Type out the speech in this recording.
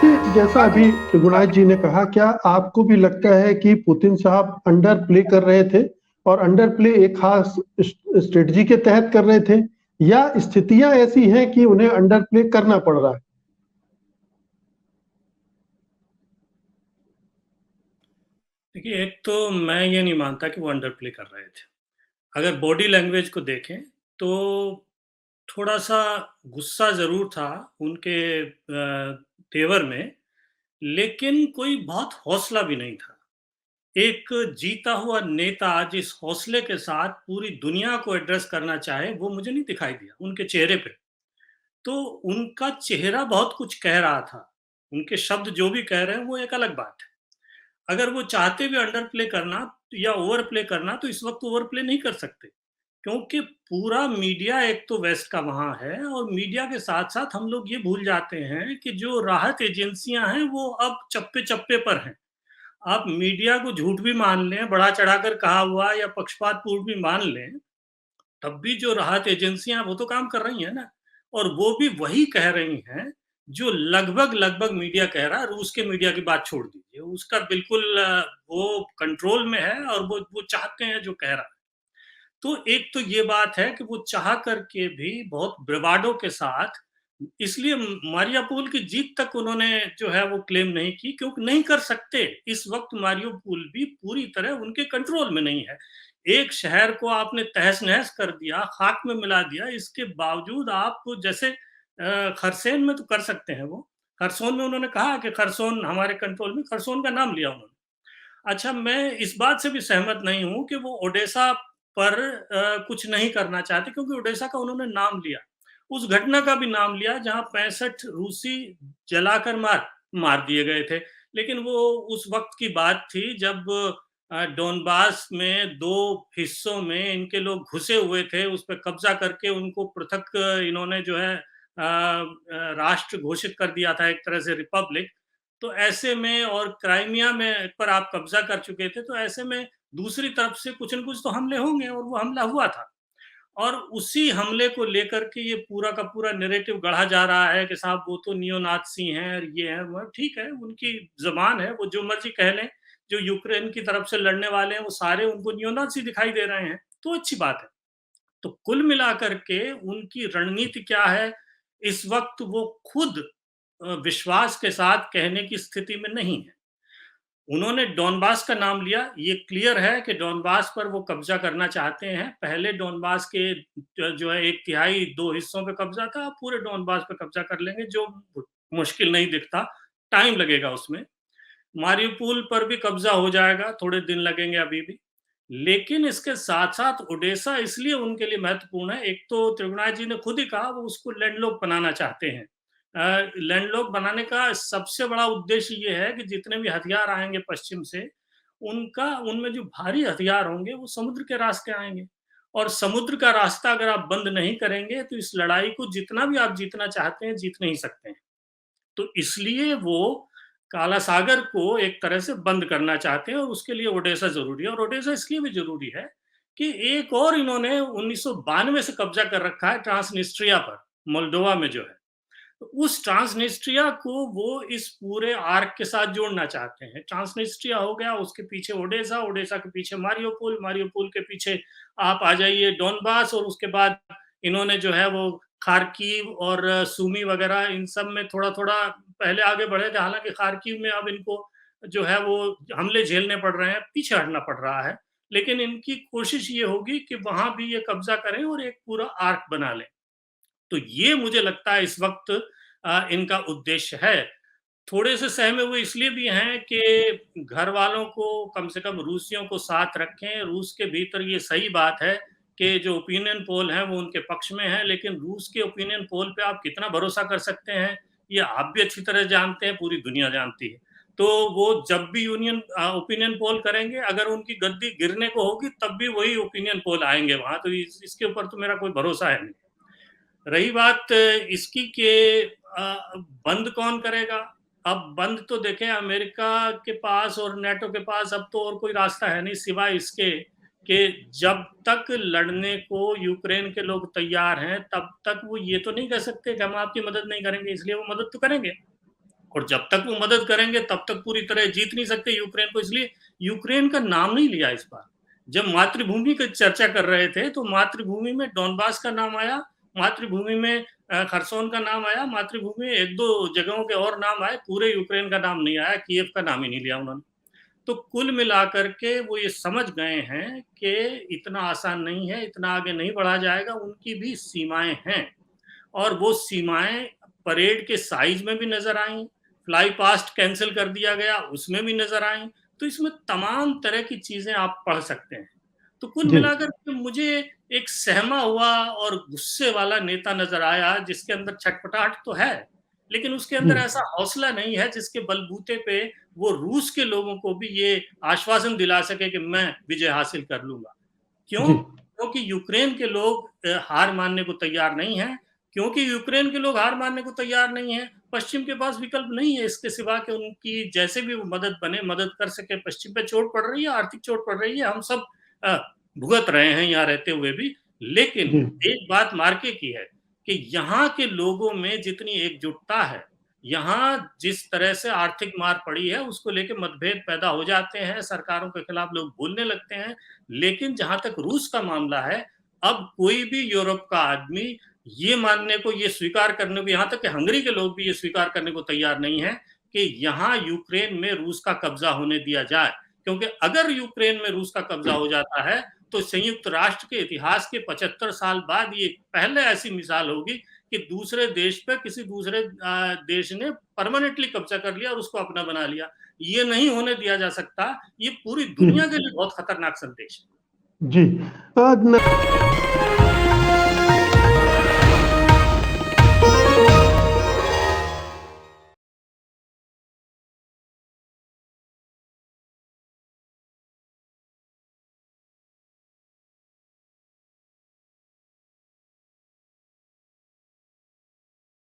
जैसा अभी गुणाज जी ने कहा, क्या आपको भी लगता है कि पुतिन साहब अंडर प्ले कर रहे थे और अंडर प्ले एक खास स्ट्रेटजी के तहत कर रहे थे, या स्थितियां ऐसी हैं कि उन्हें अंडर प्ले करना पड़ रहा है? देखिए, एक तो मैं ये नहीं मानता कि वो अंडर प्ले कर रहे थे। अगर बॉडी लैंग्वेज को देखें तो थोड़ा-सा गुस्सा ज़रूर था उनके तेवर में, लेकिन कोई बहुत हौसला भी नहीं था। एक जीता हुआ नेता जिस हौसले के साथ पूरी दुनिया को एड्रेस करना चाहे, वो मुझे नहीं दिखाई दिया उनके चेहरे पे। तो उनका चेहरा बहुत कुछ कह रहा था। उनके शब्द जो भी कह रहे हैं, वो एक अलग बात है। अगर वो चाहते भी अंडर प्ले करना या ओवर प्ले करना, तो इस वक्त ओवर प्ले नहीं कर सकते, क्योंकि पूरा मीडिया एक तो वेस्ट का वहां है, और मीडिया के साथ साथ हम लोग ये भूल जाते हैं कि जो राहत एजेंसियां हैं वो अब चप्पे चप्पे पर हैं। आप मीडिया को झूठ भी मान लें, बढ़ा चढ़ाकर कहा हुआ या पक्षपातपूर्ण भी मान लें, तब भी जो राहत एजेंसियां हैं, वो तो काम कर रही हैं ना। और वो भी वही कह रही हैं जो लगभग लगभग मीडिया कह रहा है। रूस के मीडिया की बात छोड़ दीजिए, उसका बिल्कुल वो कंट्रोल में है, और वो चाहते हैं जो कह रहा है। तो एक तो ये बात है कि वो चाह करके भी बहुत ब्रवाडो के साथ, इसलिए मारियापुल की जीत तक उन्होंने जो है वो क्लेम नहीं की, क्योंकि नहीं कर सकते। इस वक्त मारियापुल भी पूरी तरह उनके कंट्रोल में नहीं है। एक शहर को आपने तहस-नहस कर दिया, खाक में मिला दिया, इसके बावजूद आप जैसे खरसेन में तो कर सकते हैं वो। खरसोन में उन्होंने कहा कि खरसोन हमारे कंट्रोल में, खरसोन का नाम लिया उन्होंने। अच्छा, मैं इस बात से भी सहमत नहीं हूँ कि वो ओडेसा पर कुछ नहीं करना चाहते, क्योंकि ओडेसा का उन्होंने नाम लिया। उस घटना का भी नाम लिया जहाँ 65 रूसी जलाकर मार मार दिए गए थे। लेकिन वो उस वक़्त की बात थी जब डोनबास में 2 हिस्सों में इनके लोग घुसे हुए थे, उस पे कब्ज़ा करके उनको पृथक इन्होंने जो है राष्ट्र घोषित कर दिया था, एक तरह से रिपब्लिक। तो ऐसे में, और क्राइमिया में पर आप कब्जा कर चुके थे, तो ऐसे में दूसरी तरफ से कुछ न कुछ तो हमले होंगे, और वो हमला हुआ था। और उसी हमले को लेकर के ये पूरा का पूरा नैरेटिव गढ़ा जा रहा है कि साहब वो तो नियो नाज़ी हैं और ये हैं, वो ठीक है, उनकी ज़बान है, वो जो मर्ज़ी कह लें। जो यूक्रेन की तरफ से लड़ने वाले हैं, वो सारे उनको नियो नाज़ी दिखाई दे रहे हैं, तो अच्छी बात है। तो कुल मिलाकर के उनकी रणनीति क्या है, इस वक़्त वो खुद विश्वास के साथ कहने की स्थिति में नहीं है। उन्होंने डॉनबास का नाम लिया, ये क्लियर है कि डॉनबास पर वो कब्ज़ा करना चाहते हैं। पहले डॉनबास के जो है 1 तिहाई 2 हिस्सों पे कब्ज़ा था, अब पूरे डॉनबास पे कब्ज़ा कर लेंगे, जो मुश्किल नहीं दिखता, टाइम लगेगा उसमें। मारियुपोल पर भी कब्जा हो जाएगा, थोड़े दिन लगेंगे अभी भी। लेकिन इसके साथ-साथ ओडेसा इसलिए उनके लिए महत्वपूर्ण है, एक तो त्रिगुणाय जी ने खुद ही कहा वो उसको लैंडलॉक बनाना चाहते हैं। लैंडलॉक बनाने का सबसे बड़ा उद्देश्य ये है कि जितने भी हथियार आएँगे पश्चिम से, उनका उनमें जो भारी हथियार होंगे वो समुद्र के रास्ते आएँगे। और समुद्र का रास्ता अगर आप बंद नहीं करेंगे, तो इस लड़ाई को जितना भी आप जीतना चाहते हैं, जीत नहीं सकते हैं। तो इसलिए वो काला सागर को एक तरह से बंद करना चाहते हैं, और उसके लिए ओडेसा ज़रूरी है। और ओडेसा इसलिए भी ज़रूरी है कि एक और इन्होंने 1992 से कब्ज़ा कर रखा है ट्रांसनिस्ट्रिया पर, मोल्डोवा में जो है। तो उस ट्रांसनिस्ट्रिया को वो इस पूरे आर्क के साथ जोड़ना चाहते हैं। ट्रांसनिस्ट्रिया हो गया, उसके पीछे ओडेसा, ओडेसा के पीछे मारियोपोल, मारियोपोल के पीछे आप आ जाइए डोनबास, और उसके बाद इन्होंने जो है वो खार्किव और सूमी वगैरह, इन सब में थोड़ा-थोड़ा पहले आगे बढ़े थे। हालाँकि खार्किव में अब इनको जो है वो हमले झेलने पड़ रहे हैं, पीछे हटना पड़ रहा है। लेकिन इनकी कोशिश ये होगी कि वहाँ भी ये कब्ज़ा करें और एक पूरा आर्क बना लें। तो ये मुझे लगता है इस वक़्त इनका उद्देश्य है। थोड़े से सहमे हुए इसलिए भी हैं कि घर वालों को, कम से कम रूसियों को साथ रखें। रूस के भीतर ये सही बात है कि जो ओपिनियन पोल हैं वो उनके पक्ष में हैं, लेकिन रूस के ओपिनियन पोल पे आप कितना भरोसा कर सकते हैं, ये आप भी अच्छी तरह जानते हैं, पूरी दुनिया जानती है। तो वो जब भी ओपिनियन पोल करेंगे, अगर उनकी गद्दी गिरने को होगी तब भी वही ओपिनियन पोल आएँगे वहाँ, तो इसके ऊपर तो मेरा कोई भरोसा है नहीं। रही बात इसकी कि बंद कौन करेगा? अब बंद तो देखें, अमेरिका के पास और नेटो के पास अब तो और कोई रास्ता है नहीं सिवाय इसके कि जब तक लड़ने को यूक्रेन के लोग तैयार हैं, तब तक वो ये तो नहीं कह सकते कि हम आपकी मदद नहीं करेंगे, इसलिए वो मदद तो करेंगे। और जब तक वो मदद करेंगे तब तक पूरी तरह जीत नहीं सकते यूक्रेन को। इसलिए यूक्रेन का नाम नहीं लिया इस बार। जब मातृभूमि की चर्चा कर रहे थे तो मातृभूमि में डॉनबास का नाम आया, मातृभूमि में खरसोन का नाम आया, मातृभूमि में 1-2 जगहों के और नाम आए, पूरे यूक्रेन का नाम नहीं आया, कीव का नाम ही नहीं लिया उन्होंने। तो कुल मिलाकर के वो ये समझ गए हैं कि इतना आसान नहीं है, इतना आगे नहीं बढ़ा जाएगा, उनकी भी सीमाएँ हैं। और वो सीमाएँ परेड के साइज़ में भी नज़र आईं, फ्लाई पास्ट कैंसल कर दिया गया, उसमें भी नज़र आईं। तो इसमें तमाम तरह की चीज़ें आप पढ़ सकते हैं। तो कुल जी, मिलाकर के मुझे एक सहमा हुआ और गुस्से वाला नेता नज़र आया, जिसके अंदर छटपटाहट तो है, लेकिन उसके जी, अंदर ऐसा हौसला नहीं है जिसके बलबूते पे वो रूस के लोगों को भी ये आश्वासन दिला सके कि मैं विजय हासिल कर लूँगा। क्यों? जी, क्योंकि यूक्रेन के लोग हार मानने को तैयार नहीं हैं। क्योंकि यूक्रेन के लोग हार मानने को तैयार नहीं हैं, पश्चिम के पास विकल्प नहीं है इसके सिवा कि उनकी जैसे भी वो मदद बने, मदद कर सके। पश्चिम पे चोट पड़ रही है, आर्थिक चोट पड़ रही है, हम सब अ, भुगत रहे हैं यहाँ रहते हुए भी। लेकिन जी, एक बात मार्के की है कि यहाँ के लोगों में जितनी एकजुटता है, यहाँ जिस तरह से आर्थिक मार पड़ी है, उसको लेके मतभेद पैदा हो जाते हैं, सरकारों के खिलाफ लोग बोलने लगते हैं। लेकिन जहाँ तक रूस का मामला है, अब कोई भी यूरोप का आदमी ये मानने को, ये स्वीकार करने को, यहाँ तक कि हंगरी के लोग भी ये स्वीकार करने को तैयार नहीं है कि यहाँ यूक्रेन में रूस का कब्जा होने दिया जाए। क्योंकि अगर यूक्रेन में रूस का कब्जा हो जाता है, तो संयुक्त राष्ट्र के इतिहास के 75 साल बाद ये पहले ऐसी मिसाल होगी कि दूसरे देश पे किसी दूसरे देश ने परमानेंटली कब्जा कर लिया और उसको अपना बना लिया। ये नहीं होने दिया जा सकता। ये पूरी जी, दुनिया के लिए बहुत खतरनाक संदेश है। जी। न